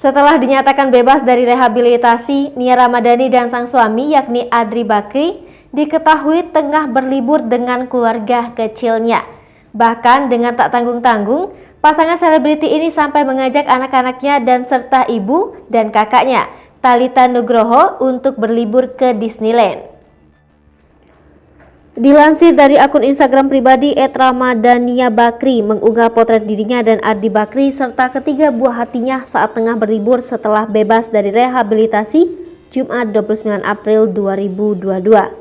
Setelah dinyatakan bebas dari rehabilitasi, Nia Ramadhani dan sang suami yakni Adri Bakri diketahui tengah berlibur dengan keluarga kecilnya. Bahkan dengan tak tanggung-tanggung, pasangan selebriti ini sampai mengajak anak-anaknya dan serta ibu dan kakaknya, Thalita Nugroho, untuk berlibur ke Disneyland. Dilansir dari akun Instagram pribadi @ramadhania bakri mengunggah potret dirinya dan Adri Bakri serta ketiga buah hatinya saat tengah berlibur setelah bebas dari rehabilitasi Jumat 29 April 2022.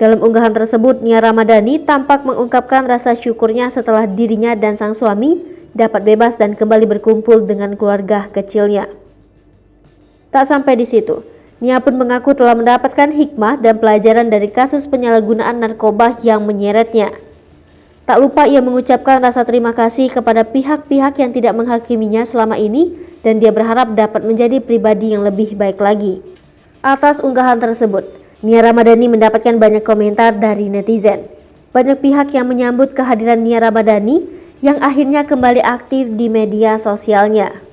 Dalam unggahan tersebut, Nia Ramadhani tampak mengungkapkan rasa syukurnya setelah dirinya dan sang suami dapat bebas dan kembali berkumpul dengan keluarga kecilnya. Tak sampai di situ, Nia pun mengaku telah mendapatkan hikmah dan pelajaran dari kasus penyalahgunaan narkoba yang menyeretnya. Tak lupa ia mengucapkan rasa terima kasih kepada pihak-pihak yang tidak menghakiminya selama ini dan dia berharap dapat menjadi pribadi yang lebih baik lagi. Atas unggahan tersebut, Nia Ramadhani mendapatkan banyak komentar dari netizen. Banyak pihak yang menyambut kehadiran Nia Ramadhani yang akhirnya kembali aktif di media sosialnya.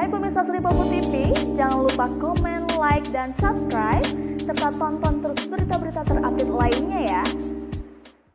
Hai pemirsa Sri Popo TV, jangan lupa komen, like, dan subscribe, serta tonton terus berita-berita terupdate lainnya